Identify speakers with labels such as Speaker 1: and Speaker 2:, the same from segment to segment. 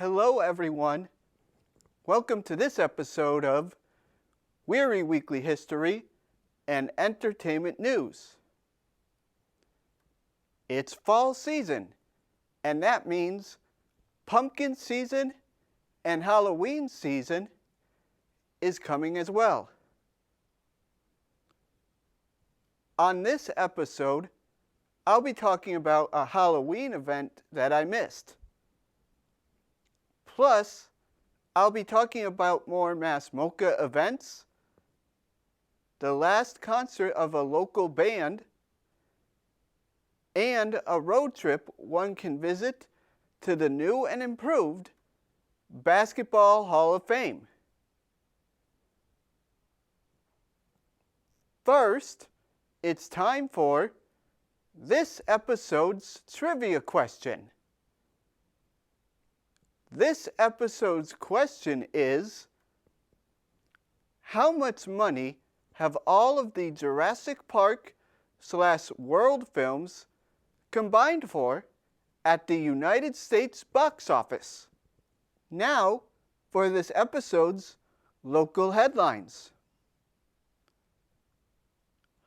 Speaker 1: Hello everyone. Welcome to this episode of Wehry Weekly History and Entertainment News. It's fall season, and that means pumpkin season and Halloween season is coming as well. On this episode, I'll be talking about a Halloween event that I missed. Plus, I'll be talking about more Mass MOCA events, the last concert of a local band, and a road trip one can visit to the new and improved Basketball Hall of Fame. First, it's time for this episode's trivia question. This episode's question is, how much money have all of the Jurassic Park / World films combined for at the United States box office? Now, for this episode's local headlines.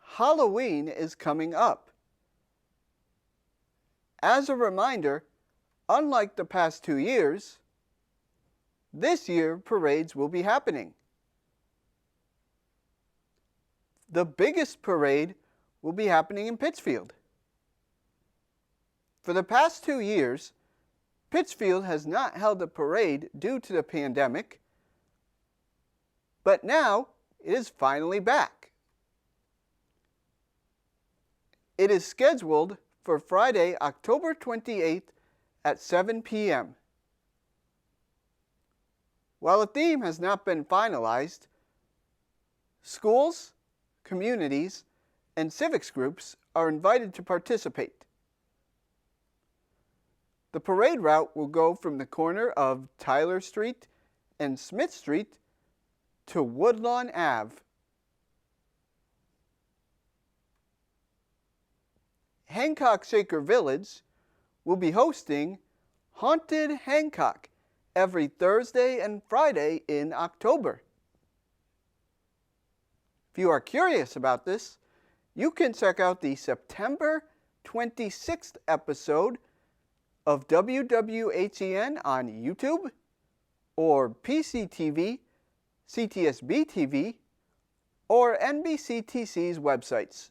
Speaker 1: Halloween is coming up. As a reminder, unlike the past 2 years, this year parades will be happening. The biggest parade will be happening in Pittsfield. For the past 2 years, Pittsfield has not held a parade due to the pandemic, but now it is finally back. It is scheduled for Friday, October 28th at 7 p.m. While a theme has not been finalized, schools, communities, and civics groups are invited to participate. The parade route will go from the corner of Tyler Street and Smith Street to Woodlawn Ave. Hancock Shaker Village will be hosting Haunted Hancock every Thursday and Friday in October. If you are curious about this, you can check out the September 26th episode of WWHEN on YouTube or PCTV, CTSB TV, or NBCTC's websites.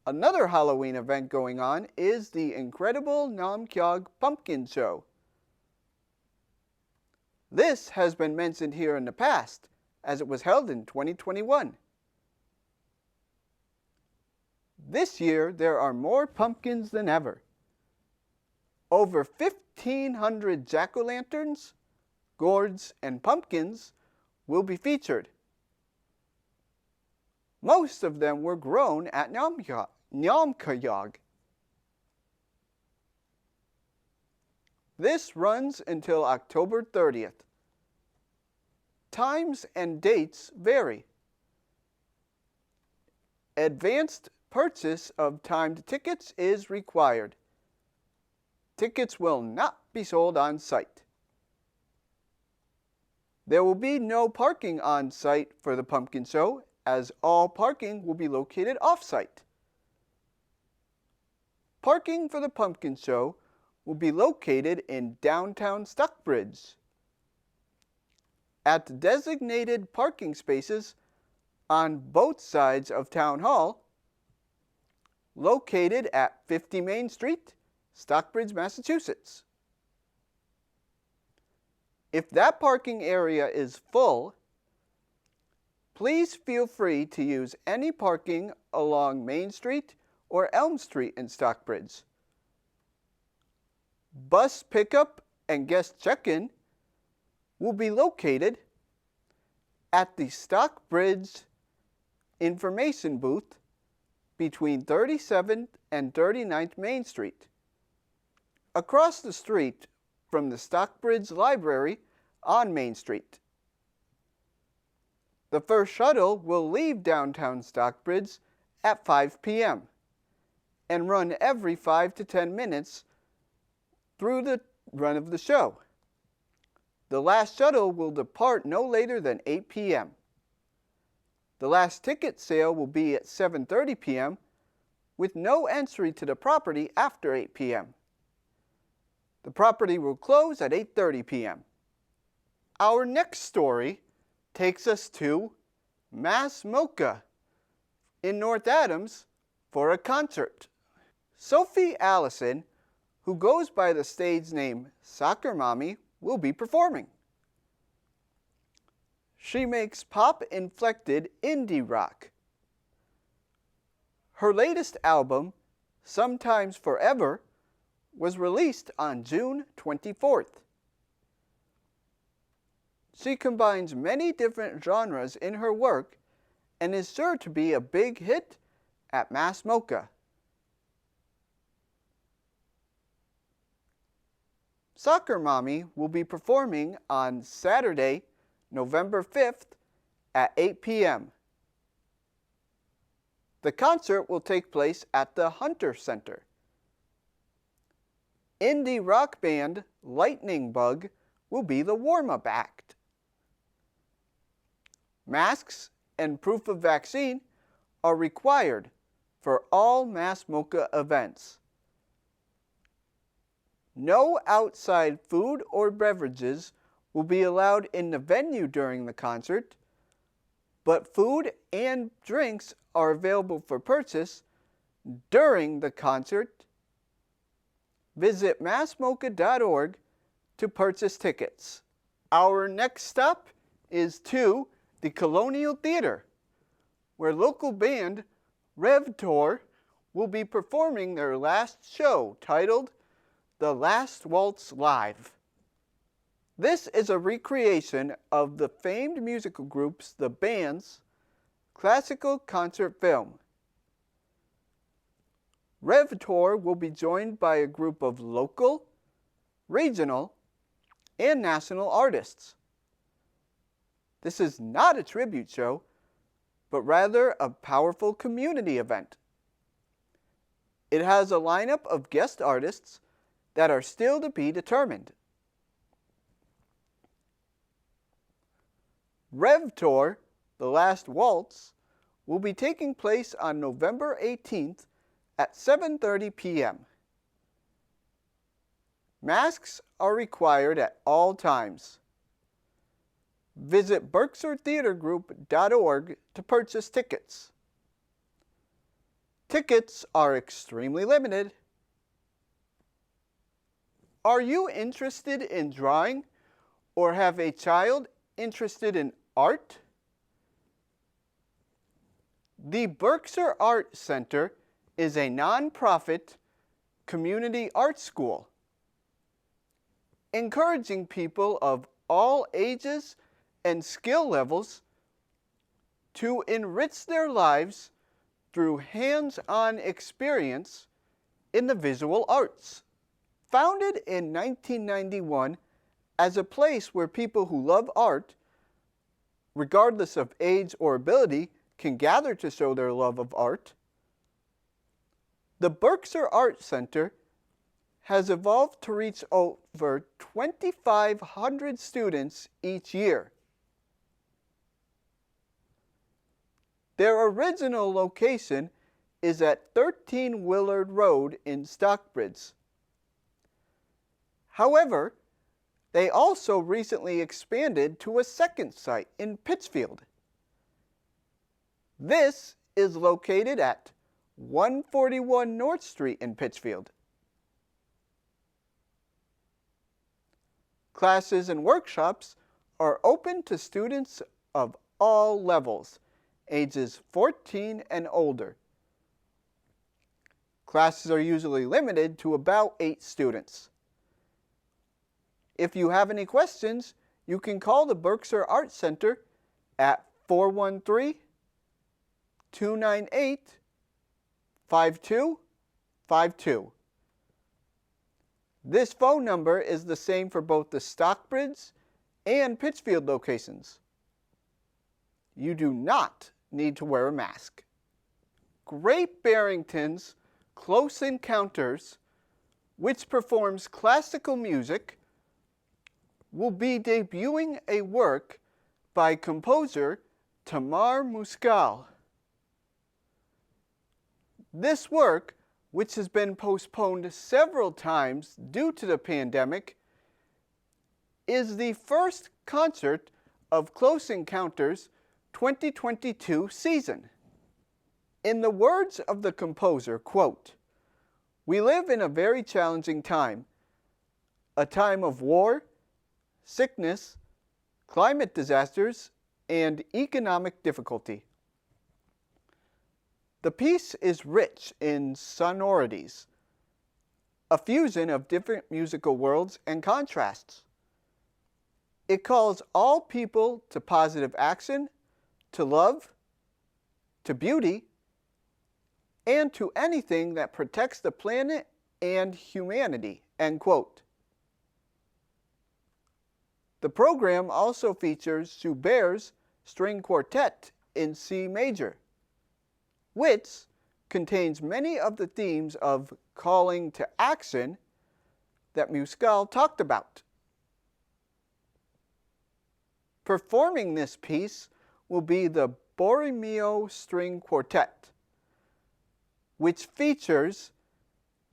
Speaker 1: Another Halloween event going on is the Incredible Namkyog Pumpkin Show. This has been mentioned here in the past, as it was held in 2021. This year, there are more pumpkins than ever. Over 1,500 jack-o'-lanterns, gourds, and pumpkins will be featured. Most of them were grown at Namkyog. This runs until October 30th. Times and dates vary. Advanced purchase of timed tickets is required. Tickets will not be sold on site. There will be no parking on site for the pumpkin show, as all parking will be located off-site. Parking for the pumpkin show will be located in downtown Stockbridge at designated parking spaces on both sides of Town Hall, located at 50 Main Street, Stockbridge, Massachusetts. If that parking area is full, please feel free to use any parking along Main Street or Elm Street in Stockbridge. Bus pickup and guest check-in will be located at the Stockbridge information booth between 37th and 39th Main Street, across the street from the Stockbridge Library on Main Street. The first shuttle will leave downtown Stockbridge at 5 p.m. and run every 5 to 10 minutes through the run of the show. The last shuttle will depart no later than 8 p.m. The last ticket sale will be at 7:30 p.m. with no entry to the property after 8 p.m. The property will close at 8:30 p.m. Our next story takes us to Mass MOCA in North Adams for a concert. Sophie Allison, who goes by the stage name Soccer Mommy, will be performing. She makes pop-inflected indie rock. Her latest album, Sometimes Forever, was released on June 24th. She combines many different genres in her work and is sure to be a big hit at Mass MOCA. Soccer Mommy will be performing on Saturday, November 5th at 8 p.m. The concert will take place at the Hunter Center. Indie rock band Lightning Bug will be the warm-up act. Masks and proof of vaccine are required for all Mass MOCA events. No outside food or beverages will be allowed in the venue during the concert, but food and drinks are available for purchase during the concert. Visit massmoca.org to purchase tickets. Our next stop is to the Colonial Theater, where local band Rev Tour will be performing their last show titled The Last Waltz Live. This is a recreation of the famed musical groups The Band's classical concert film. Rev Tour will be joined by a group of local, regional, and national artists. This is not a tribute show, but rather a powerful community event. It has a lineup of guest artists that are still to be determined. Rev Tour, The Last Waltz, will be taking place on November 18th at 7:30 p.m. Masks are required at all times. Visit BerkshireTheaterGroup.org to purchase tickets. Tickets are extremely limited. Are you interested in drawing or have a child interested in art? The Berkshire Art Center is a nonprofit community art school, encouraging people of all ages and skill levels to enrich their lives through hands-on experience in the visual arts. Founded in 1991 as a place where people who love art, regardless of age or ability, can gather to show their love of art, the Berkshire Art Center has evolved to reach over 2,500 students each year. Their original location is at 13 Willard Road in Stockbridge. However, they also recently expanded to a second site in Pittsfield. This is located at 141 North Street in Pittsfield. Classes and workshops are open to students of all levels, ages 14 and older. Classes are usually limited to about 8 students. If you have any questions, you can call the Berkshire Art Center at 413-298-5252. This phone number is the same for both the Stockbridge and Pittsfield locations. You do not need to wear a mask. Great Barrington's Close Encounters, which performs classical music, will be debuting a work by composer Tamar Muskal. This work, which has been postponed several times due to the pandemic, is the first concert of Close Encounters 2022 season. In the words of the composer, quote, "We live in a very challenging time, a time of war, sickness, climate disasters, and economic difficulty. The piece is rich in sonorities, a fusion of different musical worlds and contrasts. It calls all people to positive action, to love, to beauty, and to anything that protects the planet and humanity," end quote. The program also features Schubert's String Quartet in C major, which contains many of the themes of calling to action that Muskal talked about. Performing this piece will be the Borromeo String Quartet, which features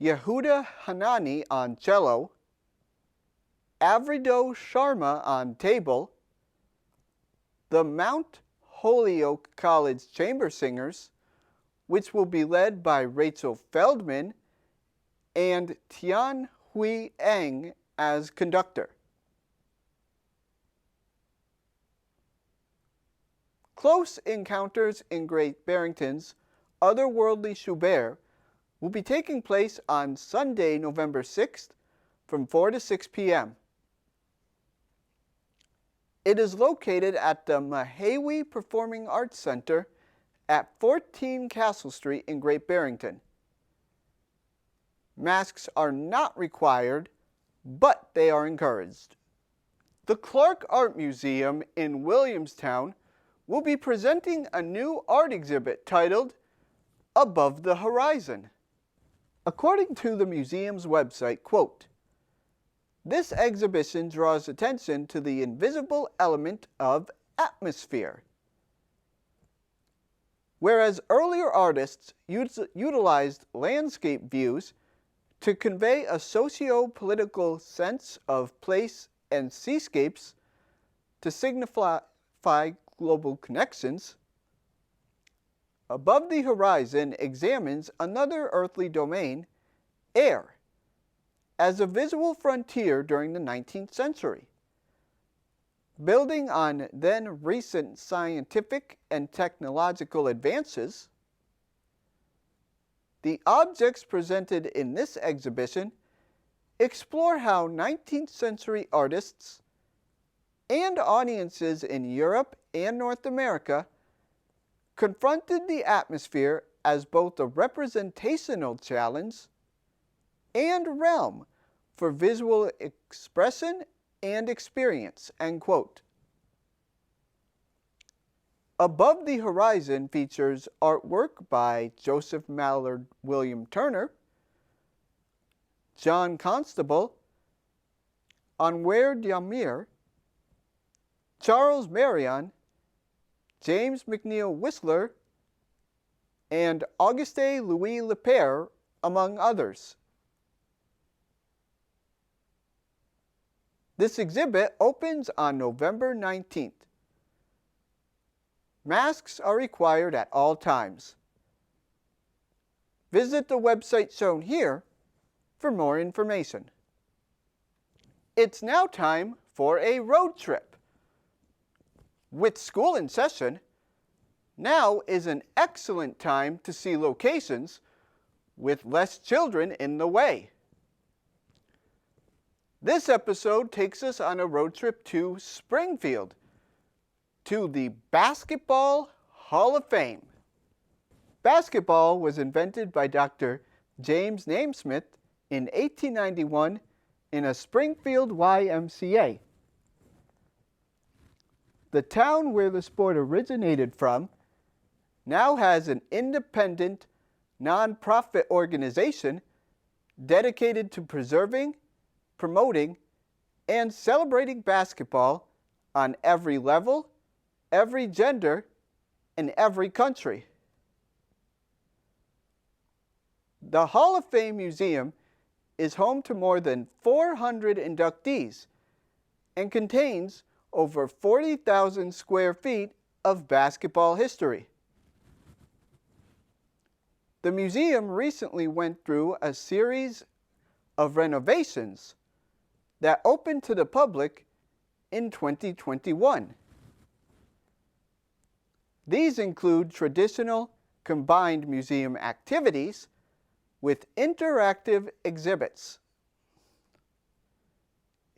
Speaker 1: Yehuda Hanani on cello, Avrido Sharma on tabor, the Mount Holyoke College Chamber Singers, which will be led by Rachel Feldman, and Tian Hui Eng as conductor. Close Encounters in Great Barrington's Otherworldly Schubert will be taking place on Sunday, November 6th from 4 to 6 p.m. It is located at the Wehry Performing Arts Center at 14 Castle Street in Great Barrington. Masks are not required, but they are encouraged. The Clark Art Museum in Williamstown will be presenting a new art exhibit titled Above the Horizon. According to the museum's website, quote, "This exhibition draws attention to the invisible element of atmosphere. Whereas earlier artists utilized landscape views to convey a socio-political sense of place and seascapes to signify global connections, Above the Horizon examines another earthly domain, air, as a visual frontier during the 19th century. Building on then recent scientific and technological advances, the objects presented in this exhibition explore how 19th century artists and audiences in Europe and North America confronted the atmosphere as both a representational challenge and realm for visual expression and experience," end quote. Above the Horizon features artwork by Joseph Mallard William Turner, John Constable, Anwer Diamir, Charles Marion, James McNeill Whistler, and Auguste Louis Lepere, among others. This exhibit opens on November 19th. Masks are required at all times. Visit the website shown here for more information. It's now time for a road trip. With school in session, now is an excellent time to see locations with less children in the way. This episode takes us on a road trip to Springfield, to the Basketball Hall of Fame. Basketball was invented by Dr. James Naismith in 1891 in a Springfield YMCA. The town where the sport originated from now has an independent nonprofit organization dedicated to preserving, promoting, and celebrating basketball on every level, every gender, and every country. The Hall of Fame Museum is home to more than 400 inductees and contains over 40,000 square feet of basketball history. The museum recently went through a series of renovations that opened to the public in 2021. These include traditional combined museum activities with interactive exhibits.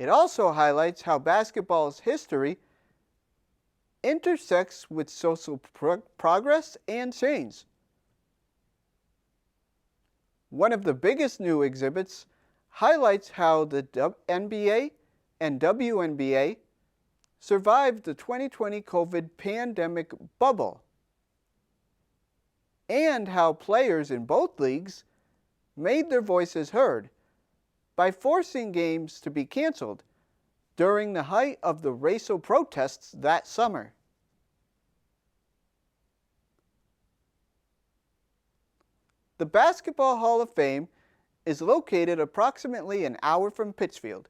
Speaker 1: It also highlights how basketball's history intersects with social progress and change. One of the biggest new exhibits highlights how the NBA and WNBA survived the 2020 COVID pandemic bubble, and how players in both leagues made their voices heard by forcing games to be canceled during the height of the racial protests that summer. The Basketball Hall of Fame is located approximately an hour from Pittsfield.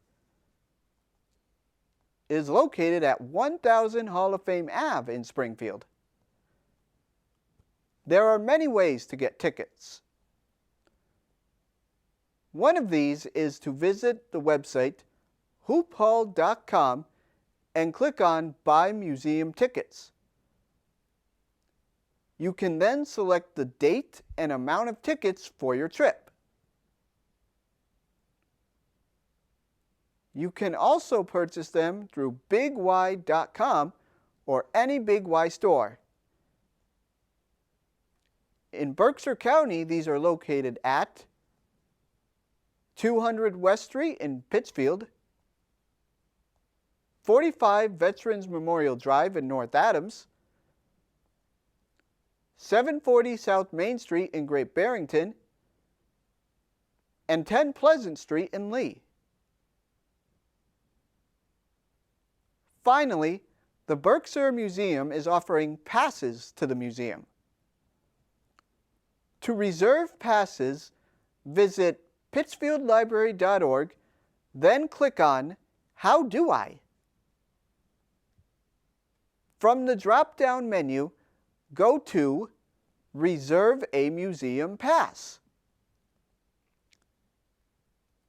Speaker 1: It is located at 1000 Hall of Fame Ave in Springfield. There are many ways to get tickets. One of these is to visit the website hoophall.com and click on Buy Museum Tickets. You can then select the date and amount of tickets for your trip. You can also purchase them through bigY.com or any Big Y store. In Berkshire County, these are located at 200 West Street in Pittsfield, 45 Veterans Memorial Drive in North Adams, 740 South Main Street in Great Barrington, and 10 Pleasant Street in Lee. Finally, the Berkshire Museum is offering passes to the museum. To reserve passes, visit pittsfieldlibrary.org, then click on How Do I? From the drop-down menu, go to Reserve a Museum Pass.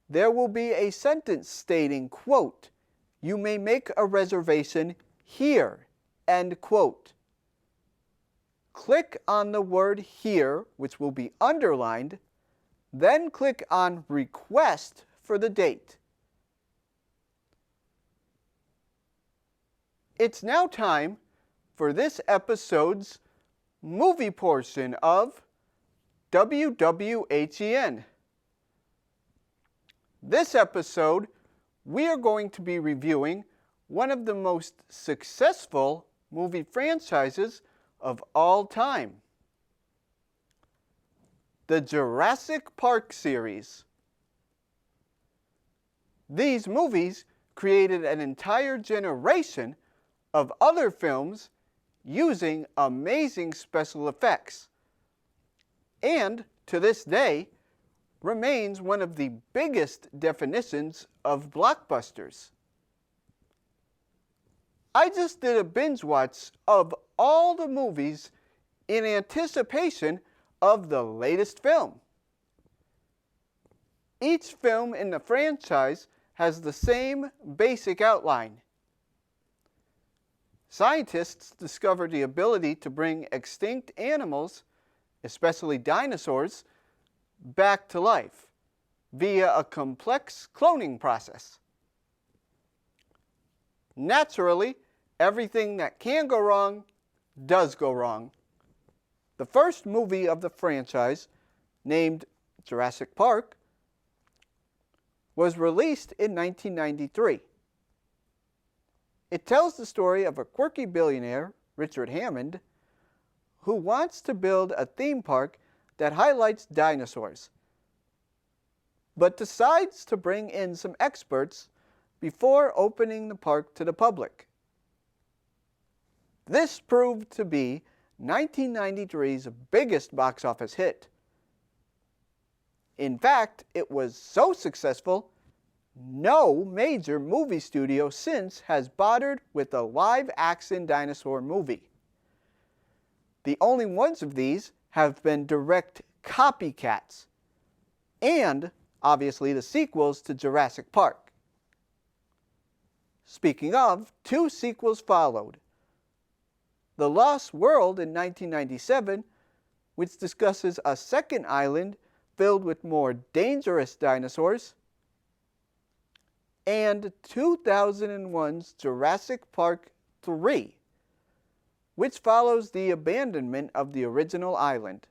Speaker 1: There will be a sentence stating, quote, "You may make a reservation here," end quote. Click on the word "here," which will be underlined, then click on Request for the date. It's now time for this episode's movie portion of WWHEN. This episode, we are going to be reviewing one of the most successful movie franchises of all time, the Jurassic Park series. These movies created an entire generation of other films using amazing special effects, and to this day remains one of the biggest definitions of blockbusters. I just did a binge watch of all the movies in anticipation of the latest film. Each film in the franchise has the same basic outline. Scientists discovered the ability to bring extinct animals, especially dinosaurs, back to life via a complex cloning process. Naturally, everything that can go wrong does go wrong. The first movie of the franchise, named Jurassic Park, was released in 1993. It tells the story of a quirky billionaire, Richard Hammond, who wants to build a theme park that highlights dinosaurs, but decides to bring in some experts before opening the park to the public. This proved to be 1993's biggest box office hit. In fact, it was so successful, no major movie studio since has bothered with a live-action dinosaur movie. The only ones of these have been direct copycats, and obviously the sequels to Jurassic Park. Speaking of, 2 sequels followed. The Lost World in 1997, which discusses a second island filled with more dangerous dinosaurs, and 2001's Jurassic Park 3, which follows the abandonment of the original island.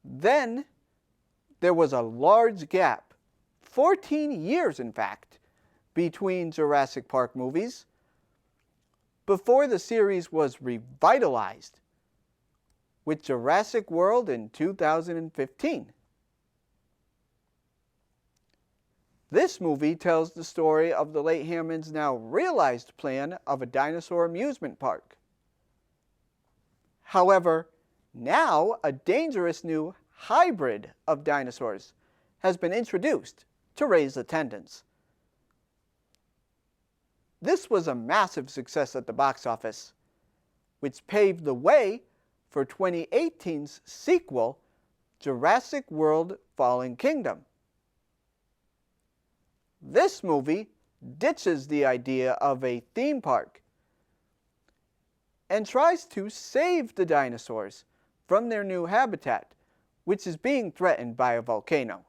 Speaker 1: Then there was a large gap, 14 years in fact, between Jurassic Park movies, before the series was revitalized with Jurassic World in 2015. This movie tells the story of the late Hammond's now realized plan of a dinosaur amusement park. However, now a dangerous new hybrid of dinosaurs has been introduced to raise attendance. This was a massive success at the box office, which paved the way for 2018's sequel, Jurassic World Fallen Kingdom. This movie ditches the idea of a theme park and tries to save the dinosaurs from their new habitat, which is being threatened by a volcano.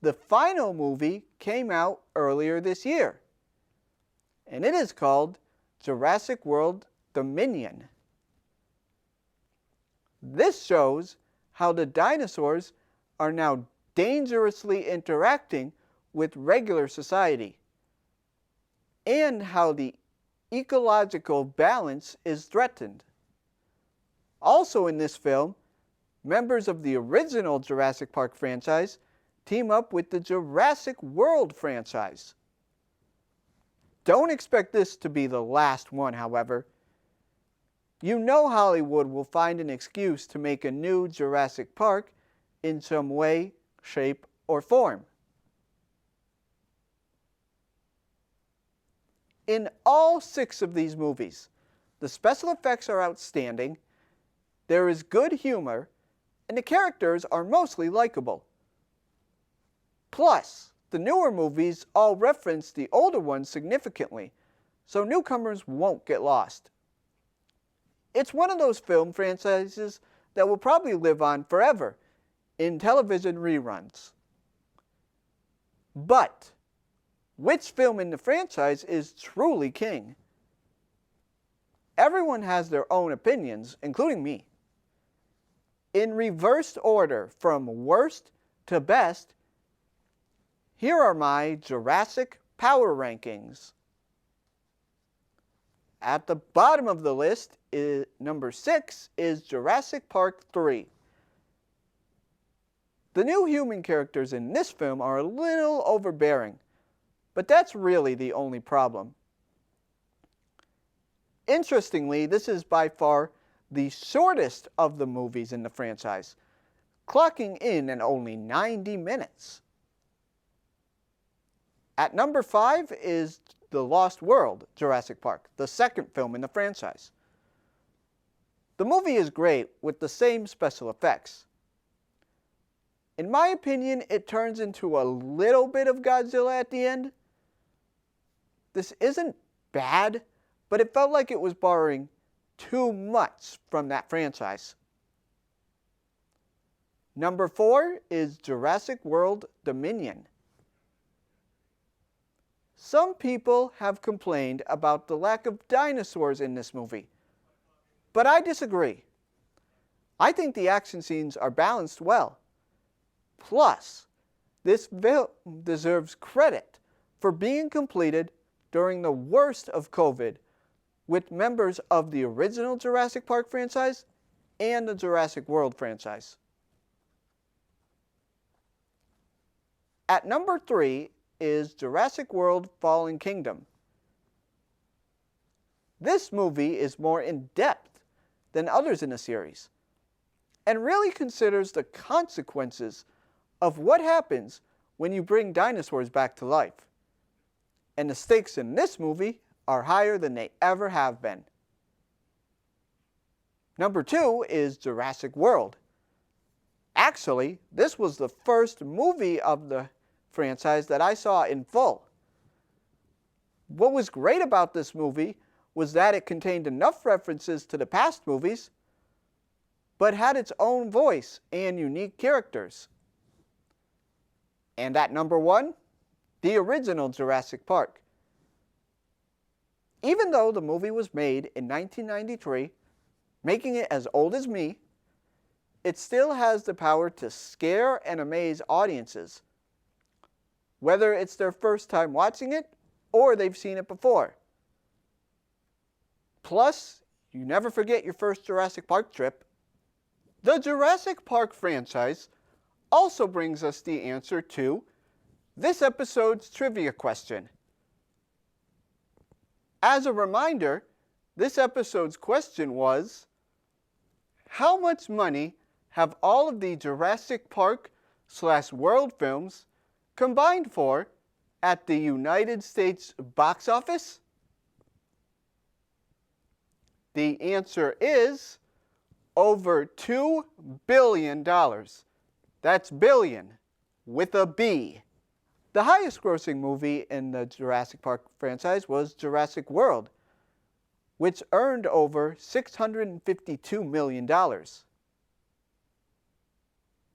Speaker 1: The final movie came out earlier this year, and it is called Jurassic World Dominion. This shows how the dinosaurs are now dangerously interacting with regular society, and how the ecological balance is threatened. Also in this film, members of the original Jurassic Park franchise team up with the Jurassic World franchise. Don't expect this to be the last one, however. You know Hollywood will find an excuse to make a new Jurassic Park in some way, shape, or form. In all 6 of these movies, the special effects are outstanding, there is good humor, and the characters are mostly likable. Plus, the newer movies all reference the older ones significantly, so newcomers won't get lost. It's one of those film franchises that will probably live on forever in television reruns. But which film in the franchise is truly king? Everyone has their own opinions, including me. In reversed order from worst to best, here are my Jurassic Power Rankings. At the bottom of the list, number 6 is Jurassic Park 3. The new human characters in this film are a little overbearing, but that's really the only problem. Interestingly, this is by far the shortest of the movies in the franchise, clocking in at only 90 minutes. At number 5 is The Lost World, Jurassic Park, the second film in the franchise. The movie is great with the same special effects. In my opinion, it turns into a little bit of Godzilla at the end. This isn't bad, but it felt like it was borrowing too much from that franchise. Number 4 is Jurassic World Dominion. Some people have complained about the lack of dinosaurs in this movie, but I disagree. I think the action scenes are balanced well. Plus, this film deserves credit for being completed during the worst of COVID, with members of the original Jurassic Park franchise and the Jurassic World franchise. At number 3 is Jurassic World Fallen Kingdom. This movie is more in-depth than others in the series and really considers the consequences of what happens when you bring dinosaurs back to life. And the stakes in this movie are higher than they ever have been. Number 2 is Jurassic World. Actually, this was the first movie of the franchise that I saw in full. What was great about this movie was that it contained enough references to the past movies, but had its own voice and unique characters. And at number 1, the original Jurassic Park. Even though the movie was made in 1993, making it as old as me, it still has the power to scare and amaze audiences, whether it's their first time watching it or they've seen it before. Plus, you never forget your first Jurassic Park trip. The Jurassic Park franchise also brings us the answer to this episode's trivia question. As a reminder, this episode's question was, how much money have all of the Jurassic Park/World films combined for at the United States box office? The answer is over $2 billion. That's billion with a B. The highest grossing movie in the Jurassic Park franchise was Jurassic World, which earned over $652 million.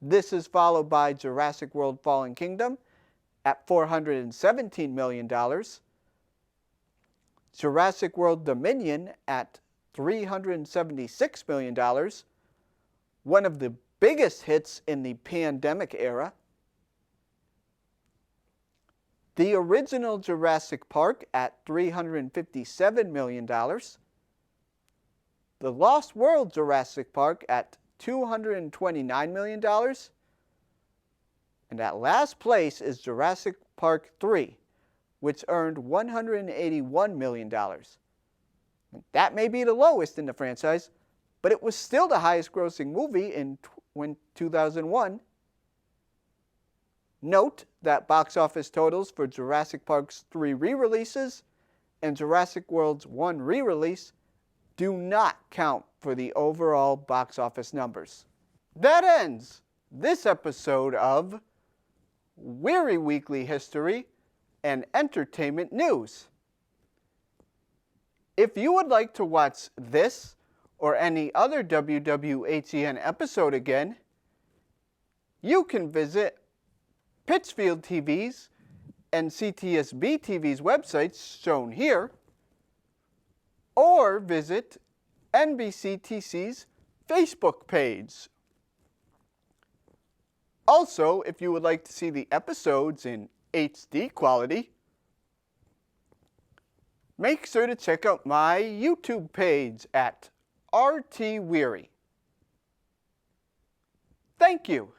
Speaker 1: This is followed by Jurassic World Fallen Kingdom at $417 million, Jurassic World Dominion at $376 million, one of the biggest hits in the pandemic era. The original Jurassic Park at $357 million. The Lost World Jurassic Park at $229 million. And at last place is Jurassic Park 3, which earned $181 million. That may be the lowest in the franchise, but it was still the highest grossing movie in 2001. Note that box office totals for Jurassic Park's 3 re-releases and Jurassic World's 1 re-release do not count for the overall box office numbers. That ends this episode of Wehry Weekly History and Entertainment News. If you would like to watch this or any other WWHEN episode again, you can visit Pittsfield TV's and CTSB TV's websites shown here, or visit NBCTC's Facebook page. Also, if you would like to see the episodes in HD quality, make sure to check out my YouTube page at RT Wehry. Thank you.